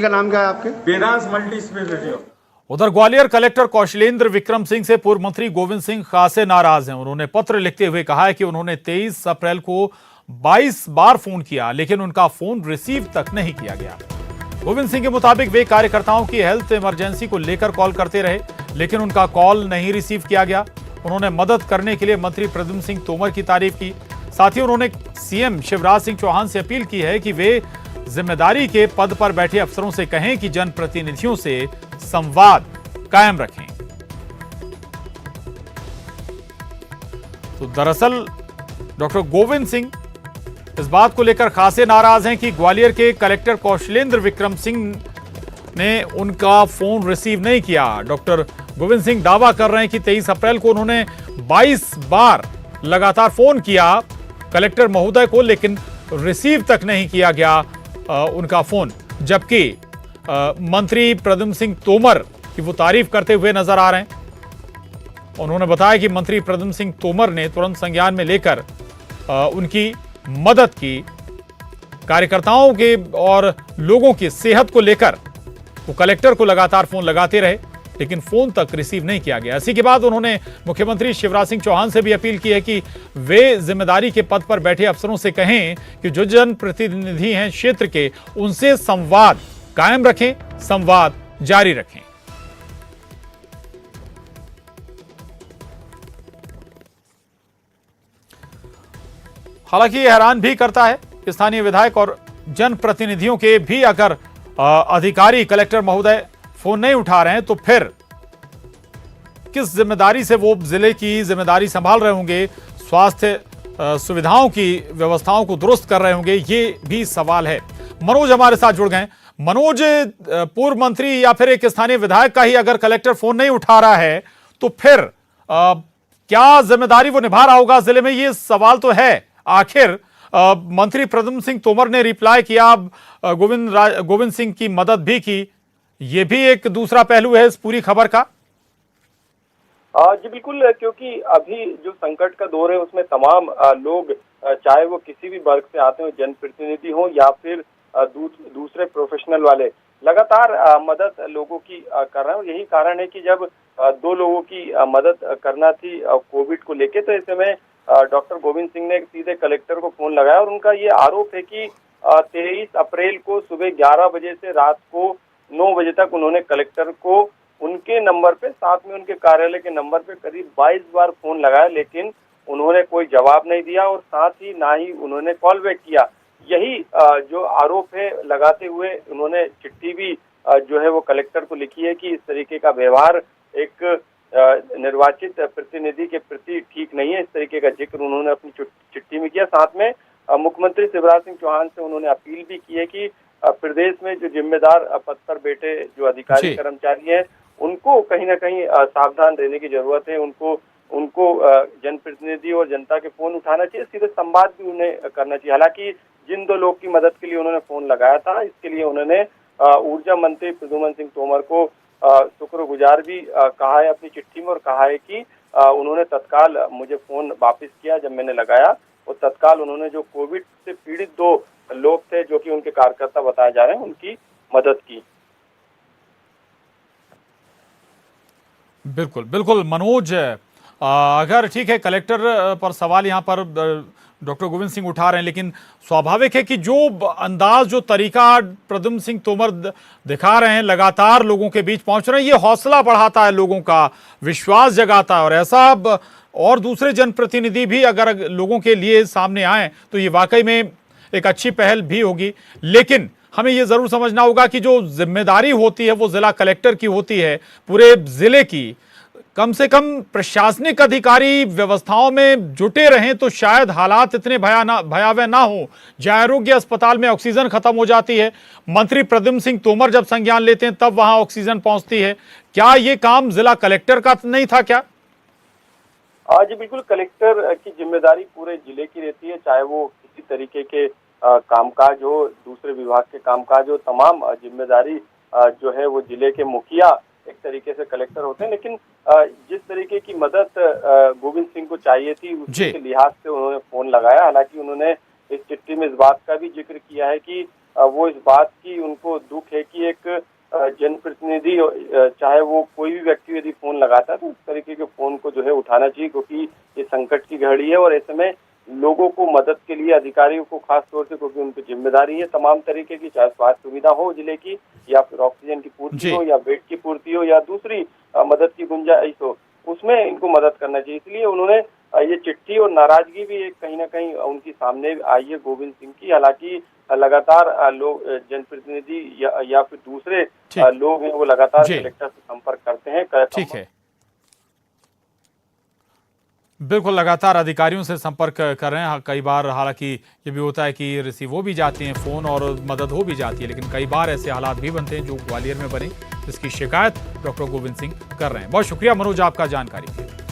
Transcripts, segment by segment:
का नाम क्या है आपके? Vedansh multi speciality. उधर ग्वालियर कलेक्टर कौशलेंद्र विक्रम सिंह से पूर्व मंत्री गोविंद सिंह खासे नाराज हैं। उन्होंने पत्र लिखते हुए कहा है कि उन्होंने 23 अप्रैल को 22 बार फोन किया, लेकिन उनका फोन रिसीव तक नहीं किया गया। गोविंद सिंह के मुताबिक वे कार्यकर्ताओं की हेल्थ इमरजेंसी को लेकर कॉल करते रहे, लेकिन उनका कॉल नहीं रिसीव किया गया। उन्होंने मदद करने के लिए मंत्री प्रद्युम्न सिंह तोमर की तारीफ की। साथ ही उन्होंने सीएम शिवराज सिंह चौहान से अपील की है कि वे जिम्मेदारी के पद पर बैठे अफसरों से कहें कि जनप्रतिनिधियों से संवाद कायम रखें। तो दरअसल डॉक्टर गोविंद सिंह इस बात को लेकर खासे नाराज हैं कि ग्वालियर के कलेक्टर कौशलेंद्र विक्रम सिंह ने उनका फोन रिसीव नहीं किया। डॉक्टर गोविंद सिंह दावा कर रहे हैं कि 23 अप्रैल को उन्होंने 22 बार लगातार फोन किया कलेक्टर महोदय को, लेकिन रिसीव तक नहीं किया गया उनका फोन। जबकि मंत्री प्रद्युम्न सिंह तोमर की वो तारीफ करते हुए नजर आ रहे हैं। उन्होंने बताया कि मंत्री प्रद्युम्न सिंह तोमर ने तुरंत संज्ञान में लेकर उनकी मदद की। कार्यकर्ताओं के और लोगों की सेहत को लेकर वो कलेक्टर को लगातार फोन लगाते रहे, लेकिन फोन तक रिसीव नहीं किया गया। इसी के बाद उन्होंने मुख्यमंत्री शिवराज सिंह चौहान से भी अपील की है कि वे जिम्मेदारी के पद पर बैठे अफसरों से कहें कि जो जनप्रतिनिधि हैं क्षेत्र के, उनसे संवाद कायम रखें, संवाद जारी रखें। हालांकि यह हैरान भी करता है कि स्थानीय विधायक और जनप्रतिनिधियों के भी अगर अधिकारी कलेक्टर महोदय फोन नहीं उठा रहे हैं तो फिर किस जिम्मेदारी से वो जिले की जिम्मेदारी संभाल रहे होंगे, स्वास्थ्य सुविधाओं की व्यवस्थाओं को दुरुस्त कर रहे होंगे, ये भी सवाल है। मनोज हमारे साथ जुड़ गए। मनोज, पूर्व मंत्री या फिर एक स्थानीय विधायक का ही अगर कलेक्टर फोन नहीं उठा रहा है तो फिर क्या जिम्मेदारी वो निभा रहा होगा जिले में, ये सवाल तो है। आखिर मंत्री प्रद्युम्न सिंह तोमर ने रिप्लाई किया, गोविंद सिंह की मदद भी की, ये भी एक दूसरा पहलू है इस पूरी खबर का। जी बिल्कुल, क्योंकि अभी जो संकट का दौर है उसमें तमाम लोग, चाहे वो किसी भी वर्ग से आते हो, जनप्रतिनिधि हो या फिर दूसरे प्रोफेशनल वाले, लगातार मदद लोगों की कर रहे हैं। और यही कारण है कि जब दो लोगों की मदद करना थी कोविड को लेके, तो ऐसे में डॉक्टर गोविंद सिंह ने सीधे कलेक्टर को फोन लगाया और उनका ये आरोप है कि 23 अप्रैल को सुबह 11 बजे से रात को 9 बजे तक उन्होंने कलेक्टर को उनके नंबर पे, साथ में उनके कार्यालय के नंबर पे करीब 22 बार फोन लगाया, लेकिन उन्होंने कोई जवाब नहीं दिया और साथ ही ना ही उन्होंने कॉल बैक किया। यही जो आरोप है लगाते हुए उन्होंने चिट्ठी भी जो है वो कलेक्टर को लिखी है कि इस तरीके का व्यवहार एक निर्वाचित प्रतिनिधि के प्रति ठीक नहीं है। इस तरीके का जिक्र उन्होंने अपनी चिट्ठी में किया। साथ में मुख्यमंत्री शिवराज सिंह चौहान से उन्होंने अपील भी की है कि प्रदेश में जो जिम्मेदार पद पर बैठे जो अधिकारी कर्मचारी हैं, उनको कहीं ना कहीं सावधान रहने की जरूरत है। उनको जनप्रतिनिधि और जनता के फोन उठाना चाहिए, सीधे संवाद भी उन्हें करना चाहिए। हालांकि जिन दो लोग की मदद के लिए उन्होंने फोन लगाया था, इसके लिए उन्होंने ऊर्जा मंत्री प्रद्युम्न सिंह तोमर को शुक्रगुजार भी कहा है अपनी चिट्ठी में, और कहा है कि उन्होंने तत्काल मुझे फोन वापस किया जब मैंने लगाया, और तत्काल उन्होंने जो कोविड से पीड़ित दो लोग थे जो कि उनके कार्यकर्ता बताए जा रहे हैं, उनकी मदद की। बिल्कुल बिल्कुल मनोज, अगर ठीक है कलेक्टर पर सवाल यहाँ पर डॉक्टर गोविंद सिंह उठा रहे हैं, लेकिन स्वाभाविक है कि जो अंदाज, जो तरीका प्रद्युम्न सिंह तोमर दिखा रहे हैं, लगातार लोगों के बीच पहुंच रहे हैं, ये हौसला बढ़ाता है, लोगों का विश्वास जगाता है। और ऐसा और दूसरे जनप्रतिनिधि भी अगर लोगों के लिए सामने आए तो ये वाकई में एक अच्छी पहल भी होगी। लेकिन हमें ये जरूर समझना होगा कि जो जिम्मेदारी होती है वो जिला कलेक्टर की होती है, पूरे जिले की। कम से कम प्रशासनिक अधिकारी व्यवस्थाओं में जुटे रहें तो शायद हालात इतने भयावह ना हो। जय आरोग्य अस्पताल में ऑक्सीजन खत्म हो जाती है, मंत्री प्रद्युम्न सिंह तोमर जब संज्ञान लेते हैं तब वहां ऑक्सीजन पहुंचती है। क्या ये काम जिला कलेक्टर का नहीं था क्या? जी बिल्कुल, कलेक्टर की जिम्मेदारी पूरे जिले की रहती है, चाहे वो किसी तरीके के कामकाज हो, दूसरे विभाग के कामकाज हो, तमाम जिम्मेदारी जो है वो जिले के मुखिया एक तरीके से कलेक्टर होते हैं। लेकिन जिस तरीके की मदद गोविंद सिंह को चाहिए थी, उसके लिहाज से उन्होंने फोन लगाया। हालांकि उन्होंने इस चिट्ठी में इस बात का भी जिक्र किया है कि वो इस बात की उनको दुख है कि एक जनप्रतिनिधि चाहे वो कोई भी व्यक्ति यदि फोन लगाता है तो इस तरीके के फोन को जो है उठाना चाहिए, क्योंकि ये संकट की घड़ी है और ऐसे में लोगों को मदद के लिए अधिकारियों को खास तौर से, क्योंकि उनकी जिम्मेदारी है तमाम तरीके की, चाहे स्वास्थ्य सुविधा हो जिले की या फिर ऑक्सीजन की पूर्ति हो या बेड की पूर्ति हो या दूसरी मदद की गुंजाइश हो, उसमें इनको मदद करना चाहिए। इसलिए उन्होंने ये चिट्ठी और नाराजगी भी एक कहीं ना कहीं उनकी सामने आई है गोविंद सिंह की। हालांकि लगातार लोग जनप्रतिनिधि या फिर दूसरे लोग हैं वो लगातार कलेक्टर से संपर्क करते हैं। ठीक है, बिल्कुल लगातार अधिकारियों से संपर्क कर रहे हैं। कई बार हालांकि ये भी होता है कि रिसीव हो भी जाते हैं फ़ोन और मदद हो भी जाती है, लेकिन कई बार ऐसे हालात भी बनते हैं जो ग्वालियर में बने, जिसकी शिकायत डॉक्टर गोविंद सिंह कर रहे हैं। बहुत शुक्रिया मनोज आपका जानकारी के लिए।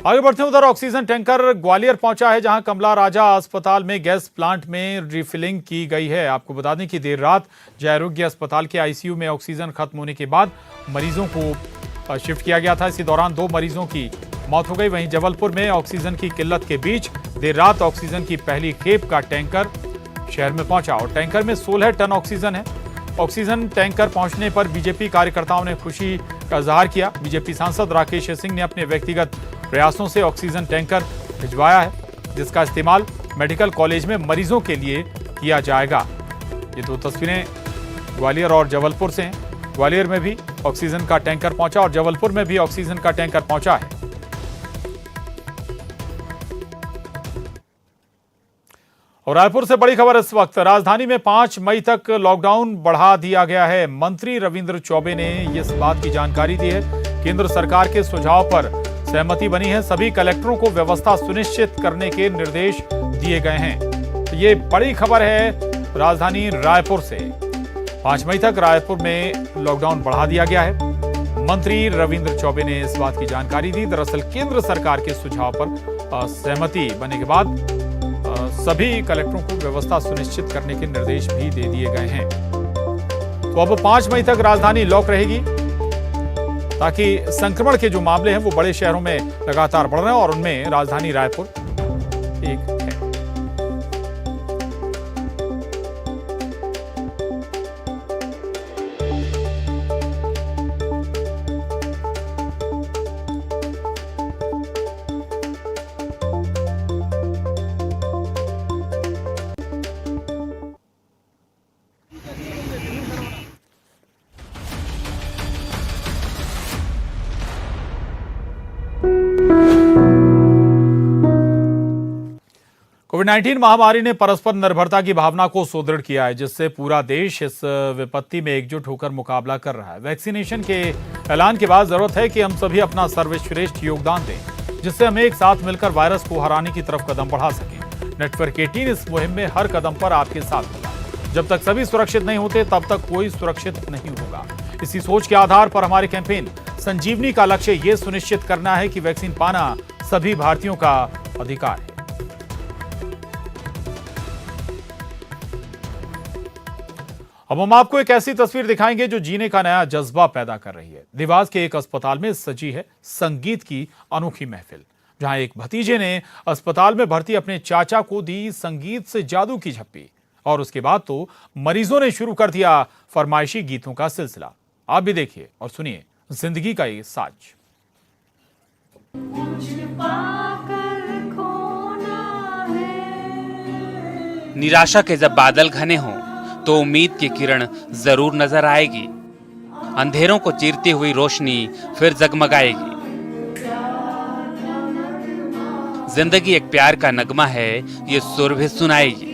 आगे बढ़ते हैं, उधर ऑक्सीजन टैंकर ग्वालियर पहुंचा है, जहां कमला राजा अस्पताल में गैस प्लांट में रिफिलिंग की गई है। आपको बता दें कि देर रात जय आरोग्य अस्पताल के आईसीयू में ऑक्सीजन खत्म होने के बाद मरीजों को शिफ्ट किया गया था। इसी दौरान 2 मरीजों की मौत हो गई। वहीं जबलपुर में ऑक्सीजन की किल्लत के बीच देर रात ऑक्सीजन की पहली खेप का टैंकर शहर में पहुंचा और टैंकर में 16 टन ऑक्सीजन है। ऑक्सीजन टैंकर पहुंचने पर बीजेपी कार्यकर्ताओं ने खुशी का इजहार किया। बीजेपी सांसद राकेश सिंह ने अपने व्यक्तिगत प्रयासों से ऑक्सीजन टैंकर भिजवाया है, जिसका इस्तेमाल मेडिकल कॉलेज में मरीजों के लिए किया जाएगा। ये 2 तस्वीरें ग्वालियर और जबलपुर से हैं। ग्वालियर में भी ऑक्सीजन का टैंकर पहुंचा और जबलपुर में भी ऑक्सीजन का टैंकर पहुंचा है। और रायपुर से बड़ी खबर इस वक्त, राजधानी में 5 मई तक लॉकडाउन बढ़ा दिया गया है। मंत्री रविंद्र चौबे ने इस बात की जानकारी दी है। केंद्र सरकार के सुझाव पर सहमति बनी है। सभी कलेक्टरों को व्यवस्था सुनिश्चित करने के निर्देश दिए गए हैं। ये बड़ी खबर है राजधानी रायपुर से। 5 मई तक रायपुर में लॉकडाउन बढ़ा दिया गया है। मंत्री रविंद्र चौबे ने इस बात की जानकारी दी। दरअसल केंद्र सरकार के सुझाव पर सहमति बनने के बाद सभी कलेक्टरों को व्यवस्था सुनिश्चित करने के निर्देश भी दे दिए गए हैं। तो अब 5 मई तक राजधानी लॉक रहेगी, ताकि संक्रमण के जो मामले हैं वो बड़े शहरों में लगातार बढ़ रहे हैं और उनमें राजधानी रायपुर एक है। कोविड-19 महामारी ने परस्पर निर्भरता की भावना को सुदृढ़ किया है, जिससे पूरा देश इस विपत्ति में एकजुट होकर मुकाबला कर रहा है। वैक्सीनेशन के ऐलान के बाद जरूरत है कि हम सभी अपना सर्वश्रेष्ठ योगदान दें, जिससे हम एक साथ मिलकर वायरस को हराने की तरफ कदम बढ़ा सकें। नेटवर्क 18 इस मुहिम में हर कदम पर आपके साथ होगा। जब तक सभी सुरक्षित नहीं होते तब तक कोई सुरक्षित नहीं होगा। इसी सोच के आधार पर हमारे कैंपेन संजीवनी का लक्ष्य ये सुनिश्चित करना है कि वैक्सीन पाना सभी भारतीयों का अधिकार है। अब हम आपको एक ऐसी तस्वीर दिखाएंगे जो जीने का नया जज्बा पैदा कर रही है। देवास के एक अस्पताल में सजी है संगीत की अनोखी महफिल, जहां एक भतीजे ने अस्पताल में भर्ती अपने चाचा को दी संगीत से जादू की झप्पी और उसके बाद तो मरीजों ने शुरू कर दिया फरमाइशी गीतों का सिलसिला। आप भी देखिए और सुनिए जिंदगी का ये साज। निराशा के जब बादल घने हों तो उम्मीद की किरण जरूर नजर आएगी। अंधेरों को चीरती हुई रोशनी फिर जगमगाएगी। जिंदगी एक प्यार का नगमा है, ये सुर भी सुनाएगी।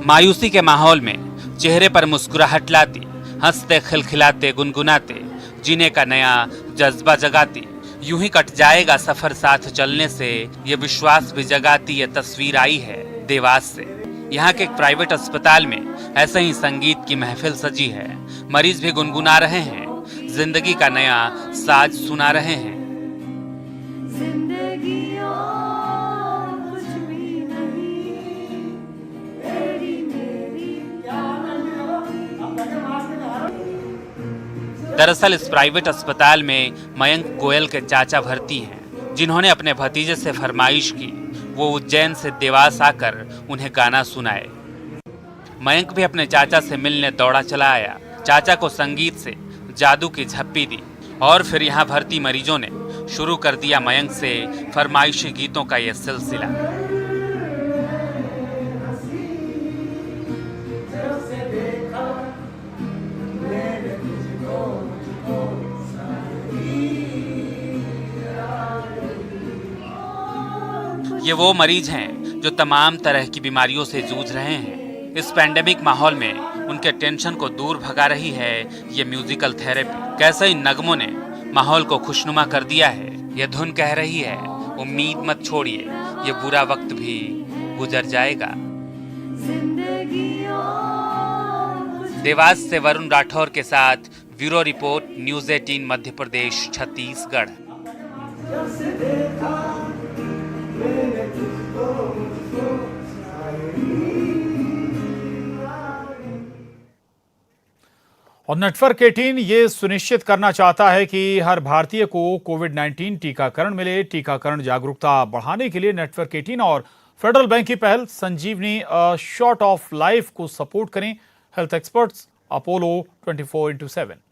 मायूसी के माहौल में चेहरे पर मुस्कुराहट लाती, हंसते खिलखिलाते गुनगुनाते, जीने का नया जज्बा जगाती। यूं ही कट जाएगा सफर साथ चलने से, ये विश्वास भी जगाती ये तस्वीर आई है देवास से। यहाँ के एक प्राइवेट अस्पताल में ऐसे ही संगीत की महफिल सजी है। मरीज भी गुनगुना रहे हैं, जिंदगी का नया साज सुना रहे हैं। दरअसल इस प्राइवेट अस्पताल में मयंक गोयल के चाचा भर्ती हैं, जिन्होंने अपने भतीजे से फरमाइश की वो उज्जैन से देवास आकर उन्हें गाना सुनाए। मयंक भी अपने चाचा से मिलने दौड़ा चला आया। चाचा को संगीत से जादू की झप्पी दी और फिर यहाँ भर्ती मरीजों ने शुरू कर दिया मयंक से फरमाइशी गीतों का यह सिलसिला। ये वो मरीज हैं जो तमाम तरह की बीमारियों से जूझ रहे हैं। इस पैंडेमिक माहौल में उनके टेंशन को दूर भगा रही है ये म्यूजिकल थेरेपी। कैसे इन नगमों ने माहौल को खुशनुमा कर दिया है। ये धुन कह रही है उम्मीद मत छोड़िए, ये बुरा वक्त भी गुजर जाएगा। देवास से वरुण राठौर के साथ bureau report, news 18 Madhya Pradesh, Chhattisgarh. और नेटवर्क 18 ये सुनिश्चित करना चाहता है कि हर भारतीय को कोविड-19 टीकाकरण मिले। टीकाकरण जागरूकता बढ़ाने के लिए नेटवर्क 18 और फेडरल बैंक की पहल संजीवनी शॉट ऑफ लाइफ को सपोर्ट करें। Health experts, Apollo 24/7।